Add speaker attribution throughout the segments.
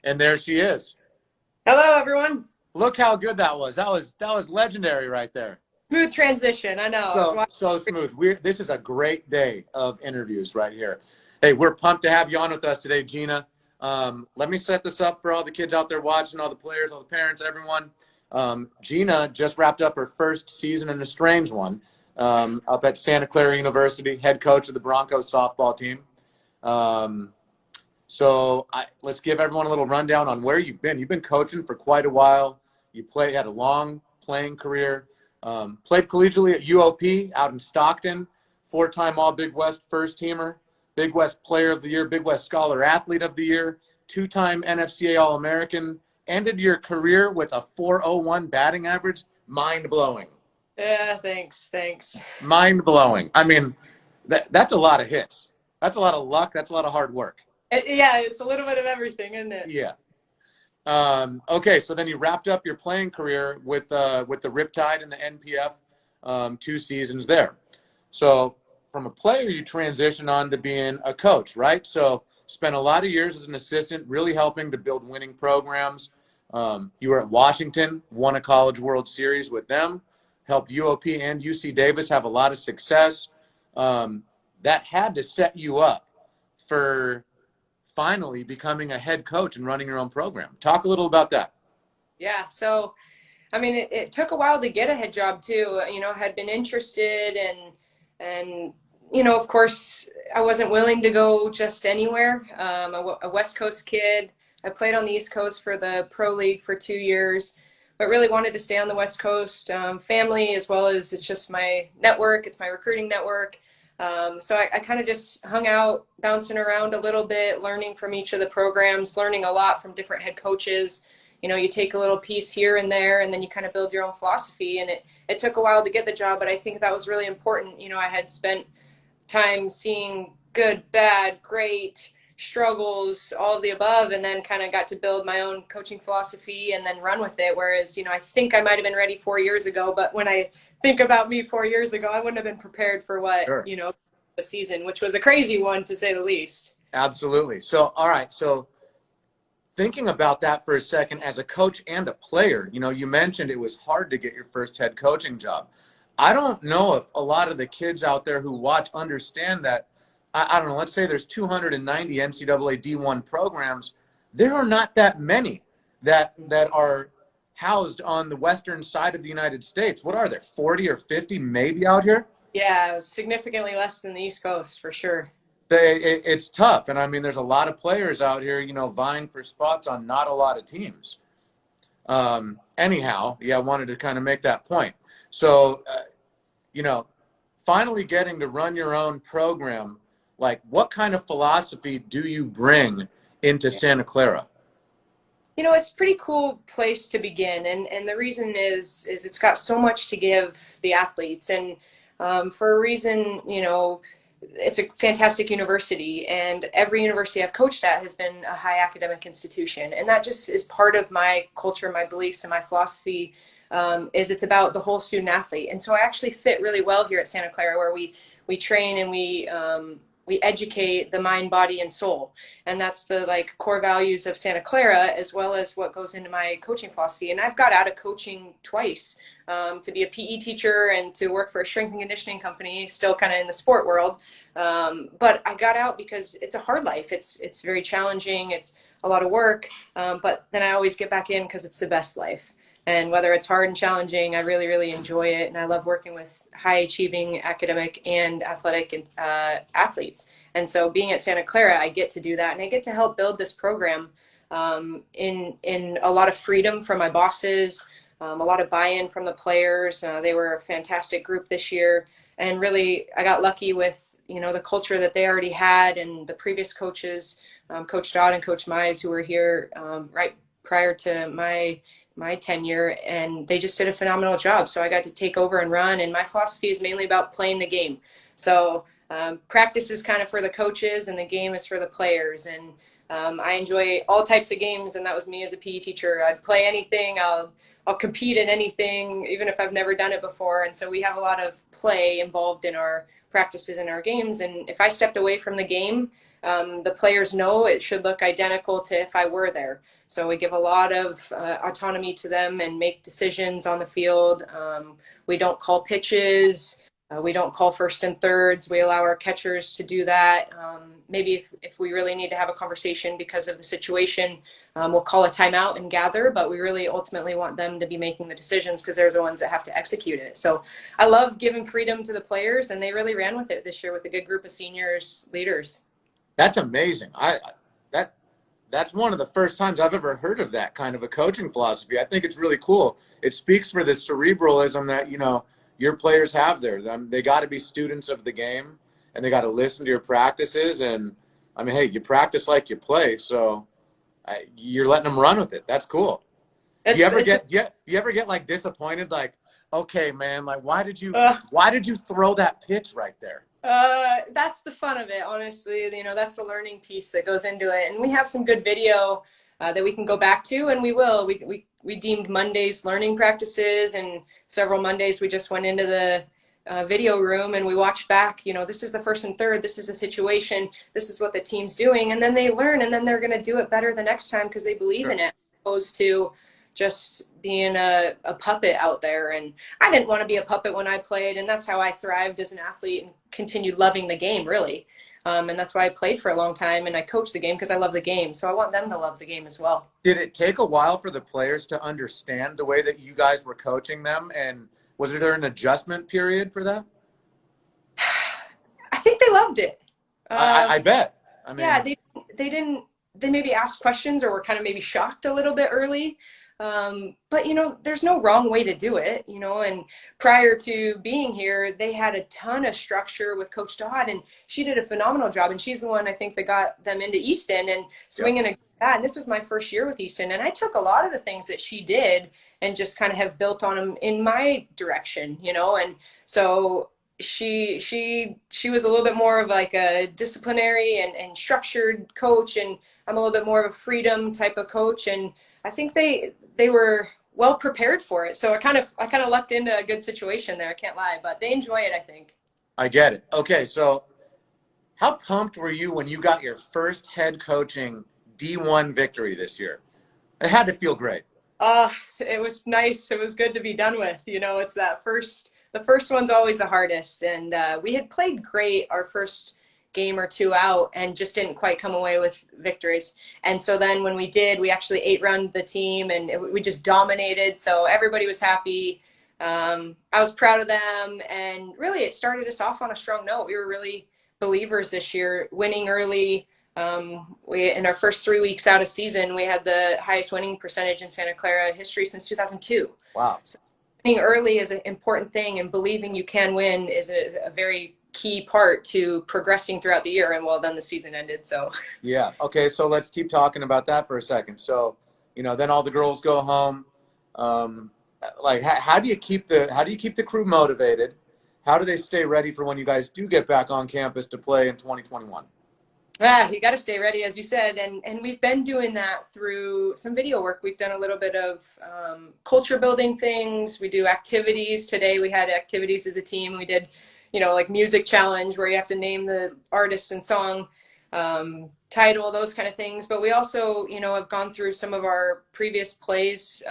Speaker 1: And there she is.
Speaker 2: Hello, everyone.
Speaker 1: Look how good that was. That was legendary right there.
Speaker 2: Smooth transition. I know. I was
Speaker 1: So
Speaker 2: watching.
Speaker 1: smooth. This is a great day of interviews right here. Hey, we're pumped to have you on with us today, Gina. Let me set this up for all the kids out there watching, all the players, all the parents, everyone. Gina just wrapped up her first season in a strange one up at Santa Clara University, head coach of the Broncos softball team. Um, let's give everyone a little rundown on where you've been. You've been coaching for quite a while. Had a long playing career. Played collegiately at UOP out in Stockton, four-time All Big West first teamer, Big West Player of the Year, Big West Scholar Athlete of the Year, two-time NFCA All-American. Ended your career with a 401 batting average. Mind-blowing.
Speaker 2: Yeah, thanks. Thanks.
Speaker 1: Mind-blowing. I mean, that's a lot of hits. That's a lot of luck. That's a lot of hard work.
Speaker 2: Yeah, it's a little bit of everything, isn't it?
Speaker 1: Yeah. Okay, so then you wrapped up your playing career with the Riptide and the NPF, 2 seasons there. So from a player, you transition on to being a coach, right? So spent a lot of years as an assistant, really helping to build winning programs. You were at Washington, won a College World Series with them, helped UOP and UC Davis have a lot of success. That had to set you up for finally becoming a head coach and running your own program. Talk a little about that.
Speaker 2: Yeah. So, I mean, it took a while to get a head job too. Had been interested and of course, I wasn't willing to go just anywhere. A West Coast kid. I played on the East Coast for the Pro League for 2 years, but really wanted to stay on the West Coast. Family, as well as it's just my network. It's my recruiting network. So I kind of just hung out, bouncing around a little bit, learning from each of the programs, learning a lot from different head coaches. You take a little piece here and there, and then you kind of build your own philosophy. And it took a while to get the job, but I think that was really important. I had spent time seeing good, bad, great, struggles, all of the above, and then kind of got to build my own coaching philosophy and then run with it. Whereas, I think I might have been ready 4 years ago, but when I think about me 4 years ago, I wouldn't have been prepared for what,
Speaker 1: Sure.
Speaker 2: the season, which was a crazy one to say the least.
Speaker 1: Absolutely. So, all right. So, thinking about that for a second, as a coach and a player, you mentioned it was hard to get your first head coaching job. I don't know if a lot of the kids out there who watch understand that. I don't know. Let's say there's 290 NCAA D1 programs. There are not that many that are housed on the western side of the United States. What are there? 40 or 50 maybe out here?
Speaker 2: Yeah, it was significantly less than the East Coast for sure.
Speaker 1: It's tough. And I mean, there's a lot of players out here, vying for spots on not a lot of teams. Anyhow, yeah, I wanted to kind of make that point. So, finally getting to run your own program, like what kind of philosophy do you bring into Santa Clara?
Speaker 2: It's a pretty cool place to begin, and the reason is it's got so much to give the athletes, and for a reason, it's a fantastic university, and every university I've coached at has been a high academic institution, and that just is part of my culture, my beliefs, and my philosophy. Is it's about the whole student athlete, and so I actually fit really well here at Santa Clara, where we train and we educate the mind, body, and soul, and that's the core values of Santa Clara, as well as what goes into my coaching philosophy. And I've got out of coaching twice, to be a PE teacher and to work for a strength and conditioning company, still kind of in the sport world. But I got out because it's a hard life. It's very challenging. It's a lot of work. But then I always get back in because it's the best life. And whether it's hard and challenging, I really, really enjoy it. And I love working with high achieving academic and athletic athletes. And so being at Santa Clara, I get to do that. And I get to help build this program in a lot of freedom from my bosses, a lot of buy-in from the players. They were a fantastic group this year. And really, I got lucky with, the culture that they already had, and the previous coaches, Coach Dodd and Coach Mize, who were here right prior to my tenure, and they just did a phenomenal job. So I got to take over and run, and my philosophy is mainly about playing the game. So practice is kind of for the coaches, and the game is for the players. And I enjoy all types of games, and that was me as a PE teacher. I'd play anything. I'll compete in anything, even if I've never done it before. And so we have a lot of play involved in our practices and our games. And if I stepped away from the game, the players know it should look identical to if I were there. So we give a lot of autonomy to them and make decisions on the field. We don't call pitches. We don't call first and thirds. We allow our catchers to do that. Maybe if we really need to have a conversation because of the situation, we'll call a timeout and gather, but we really ultimately want them to be making the decisions because they're the ones that have to execute it. So I love giving freedom to the players, and they really ran with it this year with a good group of seniors leaders.
Speaker 1: That's amazing. That's one of the first times I've ever heard of that kind of a coaching philosophy. I think it's really cool. It speaks for the cerebralism that, your players have there. They got to be students of the game, and they got to listen to your practices. And I mean, hey, you practice like you play, so you're letting them run with it. That's cool. Do you ever get like disappointed? Like, okay, man, like why did you throw that pitch right there?
Speaker 2: That's the fun of it, honestly. That's the learning piece that goes into it. And we have some good video that we can go back to, and we will. We deemed Mondays learning practices, and several Mondays we just went into the video room and we watched back, this is the first and third, this is a situation, this is what the team's doing. And then they learn, and then they're going to do it better the next time because they believe in it, as opposed to just being a puppet out there. And I didn't want to be a puppet when I played, and that's how I thrived as an athlete and continued loving the game, really. And that's why I played for a long time, and I coached the game because I love the game. So I want them to love the game as well.
Speaker 1: Did it take a while for the players to understand the way that you guys were coaching them? And was there an adjustment period for that?
Speaker 2: I think they loved it.
Speaker 1: I bet. I mean,
Speaker 2: yeah, they maybe asked questions or were kind of maybe shocked a little bit early. But there's no wrong way to do it, and prior to being here, they had a ton of structure with Coach Dodd, and she did a phenomenal job. And she's the one, I think, that got them into Easton and swinging a bat. And this was my first year with Easton. And I took a lot of the things that she did and just kind of have built on them in my direction, and so she was a little bit more of like a disciplinary and structured coach. And I'm a little bit more of a freedom type of coach. And I think they were well prepared for it. So I kind of lucked into a good situation there. I can't lie, but they enjoy it, I think.
Speaker 1: I get it. Okay, so how pumped were you when you got your first head coaching D1 victory this year? It had to feel great.
Speaker 2: It was nice. It was good to be done with. It's the first one's always the hardest. And we had played great our first game or two out and just didn't quite come away with victories. And so then when we did, we actually 8-run the team, and we just dominated. So everybody was happy. I was proud of them, and really it started us off on a strong note. We were really believers this year, winning early. In our first 3 weeks out of season, we had the highest winning percentage in Santa Clara history since 2002.
Speaker 1: Wow.
Speaker 2: So winning early is an important thing, and believing you can win is a very key part to progressing throughout the year. And well, then the season ended. So
Speaker 1: yeah. Okay. So let's keep talking about that for a second. So, then all the girls go home. Like, how do you keep the crew motivated? How do they stay ready for when you guys do get back on campus to play in 2021?
Speaker 2: You got to stay ready, as you said. And we've been doing that through some video work. We've done a little bit of culture building things. We do activities. Today we had activities as a team. We did like music challenge where you have to name the artist and song title, those kind of things. But we also, have gone through some of our previous plays.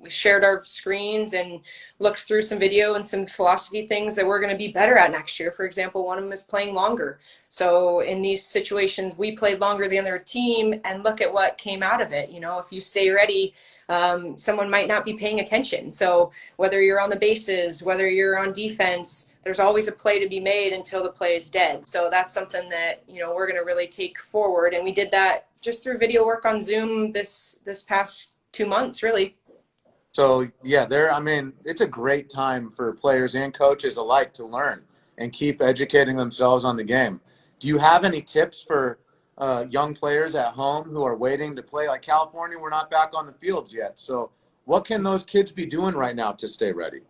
Speaker 2: We shared our screens and looked through some video and some philosophy things that we're going to be better at next year. For example, one of them is playing longer. So in these situations, we played longer than the other team, and look at what came out of it. If you stay ready, someone might not be paying attention. So whether you're on the bases, whether you're on defense, there's always a play to be made until the play is dead. So that's something that, we're going to really take forward. And we did that just through video work on Zoom this past 2 months, really.
Speaker 1: So yeah, it's a great time for players and coaches alike to learn and keep educating themselves on the game. Do you have any tips for young players at home who are waiting to play? Like California, we're not back on the fields yet. So what can those kids be doing right now to stay ready?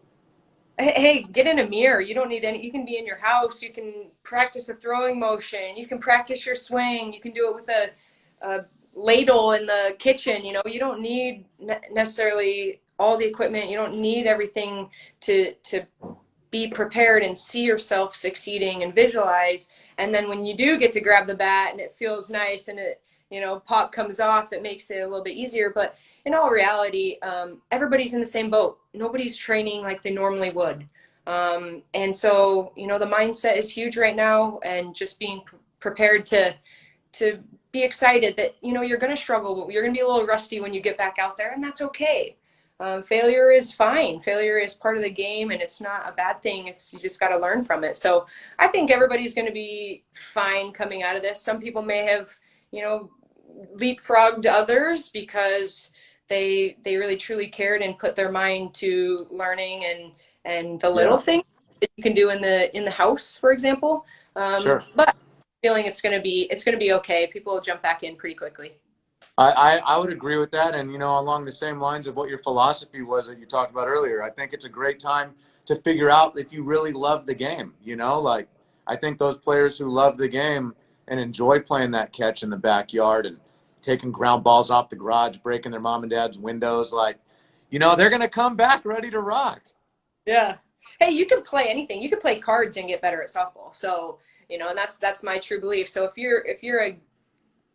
Speaker 2: Hey, get in a mirror. You don't need any. You can be in your house. You can practice a throwing motion. You can practice your swing. You can do it with a ladle in the kitchen. You don't need necessarily all the equipment. You don't need everything to be prepared and see yourself succeeding and visualize. And then when you do get to grab the bat and it feels nice and it, pop comes off, it makes it a little bit easier. But in all reality, everybody's in the same boat. Nobody's training like they normally would. And so, the mindset is huge right now, and just being prepared to be excited that, you're going to struggle, you're going to be a little rusty when you get back out there, and that's okay. Failure is fine. Failure is part of the game, and it's not a bad thing. You just got to learn from it. So I think everybody's going to be fine coming out of this. Some people may have, leapfrogged others because they really truly cared and put their mind to learning and the little things that you can do in the house, for example.
Speaker 1: Sure.
Speaker 2: But I'm feeling it's going to be okay. People will jump back in pretty quickly.
Speaker 1: I would agree with that. And, along the same lines of what your philosophy was that you talked about earlier, I think it's a great time to figure out if you really love the game. Like, I think those players who love the game and enjoy playing that catch in the backyard and taking ground balls off the garage, breaking their mom and dad's windows, like, they're going to come back ready to rock.
Speaker 2: Yeah. Hey, you can play anything. You can play cards and get better at softball. So, and that's my true belief. So if you're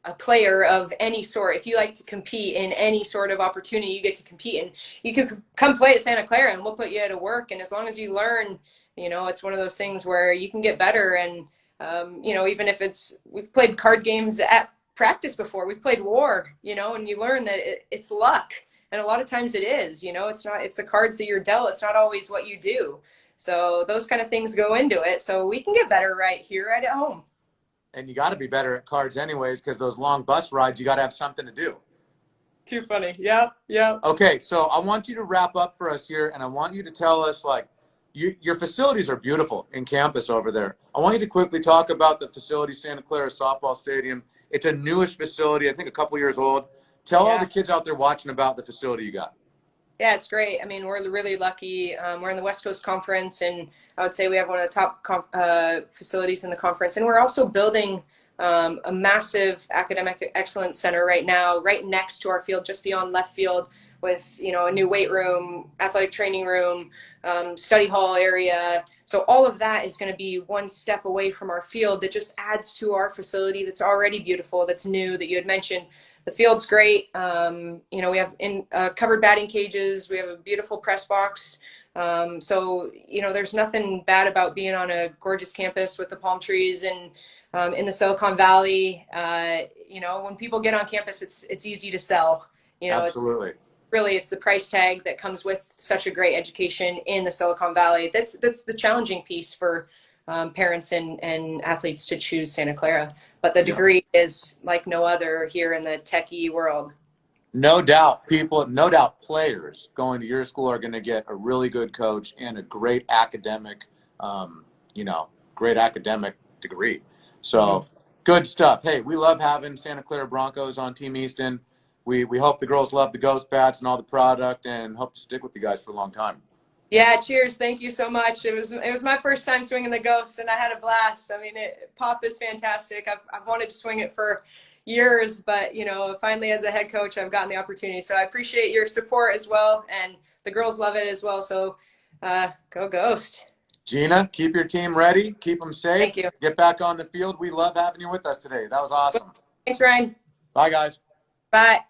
Speaker 2: a player of any sort, if you like to compete in any sort of opportunity you get to compete in, you can come play at Santa Clara and we'll put you to work. And as long as you learn, it's one of those things where you can get better. And, even if we've played card games at practice before, we've played war, and you learn that it's luck. And a lot of times it is, it's the cards that you're dealt. It's not always what you do. So those kind of things go into it. So we can get better right here, right at home.
Speaker 1: And you got to be better at cards anyways, because those long bus rides, you got to have something to do.
Speaker 2: Too funny. Yeah.
Speaker 1: Okay, so I want you to wrap up for us here, and I want you to tell us, your facilities are beautiful in campus over there. I want you to quickly talk about the facility, Santa Clara Softball Stadium. It's a newish facility, I think a couple years old. Tell all the kids out there watching about the facility you got.
Speaker 2: Yeah, it's great. I mean, we're really lucky. We're in the West Coast Conference, and I would say we have one of the top facilities in the conference. And we're also building a massive academic excellence center right now, right next to our field, just beyond left field, with a new weight room, athletic training room, study hall area. So all of that is going to be one step away from our field that just adds to our facility that's already beautiful, that's new, that you had mentioned. The field's great. We have covered batting cages. We have a beautiful press box. So there's nothing bad about being on a gorgeous campus with the palm trees and in the Silicon Valley. When people get on campus, it's easy to sell.
Speaker 1: Absolutely.
Speaker 2: It's the price tag that comes with such a great education in the Silicon Valley. That's the challenging piece for parents and athletes to choose Santa Clara. But the degree is like no other here in the techie world.
Speaker 1: No doubt players going to your school are going to get a really good coach and a great academic, degree. So good stuff. Hey, we love having Santa Clara Broncos on Team Easton. We hope the girls love the Ghost Bats and all the product, and hope to stick with you guys for a long time.
Speaker 2: Yeah, cheers. Thank you so much. It was my first time swinging the Ghost, and I had a blast. I mean, pop is fantastic. I've wanted to swing it for years, but finally as a head coach, I've gotten the opportunity. So I appreciate your support as well, and the girls love it as well. So go Ghost.
Speaker 1: Gina, keep your team ready. Keep them safe.
Speaker 2: Thank you.
Speaker 1: Get back on the field. We love having you with us today. That was awesome.
Speaker 2: Thanks, Ryan.
Speaker 1: Bye, guys.
Speaker 2: Bye.